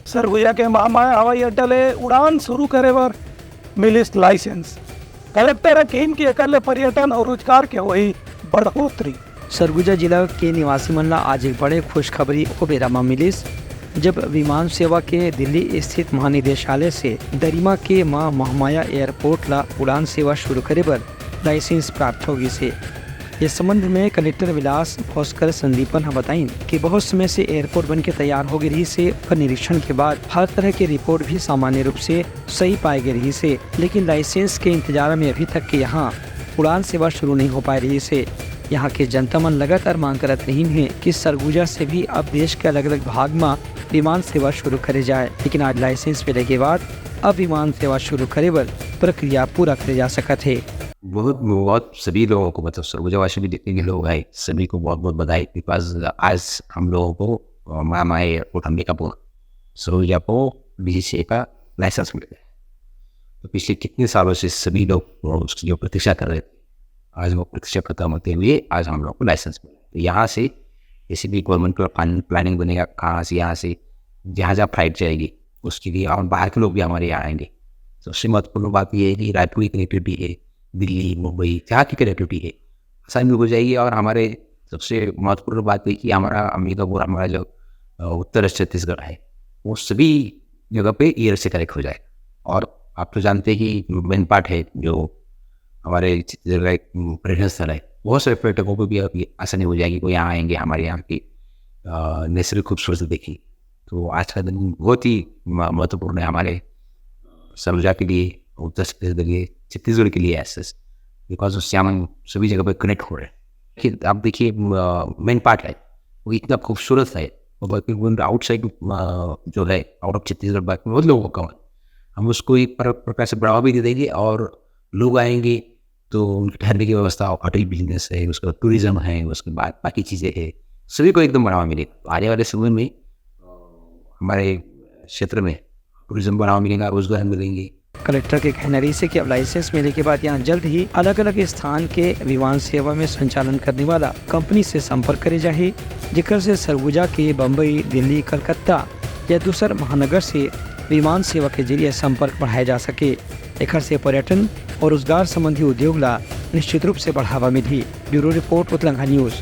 सरगुजा के महामाया हवाई अड्डा ले उड़ान शुरू करे बर मिलिस लाइसेंस। कलेक्टर केन की अकल पर्यटन और रोजगार के वही बढ़ोतरी। सरगुजा जिला के निवासी मन ला आज एक बड़े खुशखबरी को बेरामा मिलिस, जब विमान सेवा के दिल्ली स्थित महानिदेशालय से दरिमा के मां महामाया एयरपोर्ट ला उड़ान सेवा शुरू करे बर लाइसेंस प्राप्त होगी से। इस संबंध में कलेक्टर विलास भोसकर संदीपन ने बताई कि बहुत समय से एयरपोर्ट बन के तैयार हो गई रही से, पर निरीक्षण के बाद हर तरह की रिपोर्ट भी सामान्य रूप से सही पाई गई रही से, लेकिन लाइसेंस के इंतजार में अभी तक के यहाँ उड़ान सेवा शुरू नहीं हो पाई रही से। यहाँ के जनता मन लगातार मांग करत रही है कि सरगुजा से भी अब देश के अलग अलग भाग में विमान सेवा शुरू करे जाए, लेकिन आज लाइसेंस मिले के बाद अब विमान सेवा शुरू करे बर प्रक्रिया पूरा करे जा सकत है। बहुत सभी लोगों को, मतलब सरगुजा वासी भी जितने भी लोग आए सभी को बहुत बहुत बधाई, बिकॉज आज हम लोगों को महामाया एयरपोर्ट अंबिकापुर सरगुजा को BCCA का लाइसेंस मिल गया। तो पिछले कितने सालों से सभी लोग उसकी जो प्रतीक्षा कर रहे थे, आज वो प्रतीक्षा खत्म होते हुए आज हम लोग को लाइसेंस मिला। तो यहाँ से जैसे भी गवर्नमेंट का प्लानिंग बनेगा, कहाँ से यहाँ से जहाँ जहाँ फ्लाइट जाएगी उसके लिए, और बाहर के लोग भी हमारे यहाँ आएंगे। सबसे महत्वपूर्ण बात ये है कि रायपुर की कनेक्टिविटी है, दिल्ली मुंबई जहाँ की कनेक्टिविटी है आसानी हो जाएगी। और हमारे सबसे महत्वपूर्ण बात है कि हमारा अंबिकापुर, हमारा जो उत्तर छत्तीसगढ़ है, वो सभी जगह पे एयर से कनेक्ट हो जाए। और आप तो जानते हैं कि मेन पार्ट है जो हमारे छत्तीसगढ़ एक पर्यटन स्थल है, बहुत सारे पर्यटकों को भी अभी आसानी हो जाएगी, वो यहाँ आएंगे, हमारे यहाँ की नेचुरल खूबसूरती देखी। तो आज का दिन बहुत ही महत्वपूर्ण है हमारे सरगुजा के लिए, उत्तर छत्तीसगढ़ के लिए, छत्तीसगढ़ के लिए ऐसे, बिकॉज उससे हम सभी जगह पे कनेक्ट हो रहे हैं। कि आप देखिए मेन पार्ट है वो इतना खूबसूरत है, और बाकी आउटसाइड जो है आउट ऑफ छत्तीसगढ़ बाकी बहुत लोगों का हम उसको एक प्रकार से बढ़ावा भी दे देंगे, और लोग आएंगे तो उनके ठहरने की व्यवस्था, होटल बिजनेस है, उसका टूरिज्म है, उसके बाद बाकी चीज़ें हैं, सभी को एकदम बढ़ावा मिलेगा। आने वाले समय में हमारे क्षेत्र में टूरिज्म बढ़ावा मिलेगा, रोजगार मिलेंगे। कलेक्टर के कहना रही से कि अब लाइसेंस मिलने के बाद यहाँ जल्द ही अलग अलग स्थान के विमान सेवा में संचालन करने वाला कंपनी से संपर्क करे जाए, जिक्र से सरगुजा के बम्बई, दिल्ली, कलकत्ता या दूसर महानगर से विमान सेवा के जरिए संपर्क बढ़ाया जा सके। एकर से पर्यटन और रोजगार संबंधी उद्योग ला निश्चित रूप से बढ़ावा मिली। ब्यूरो रिपोर्ट, उतलंघा न्यूज।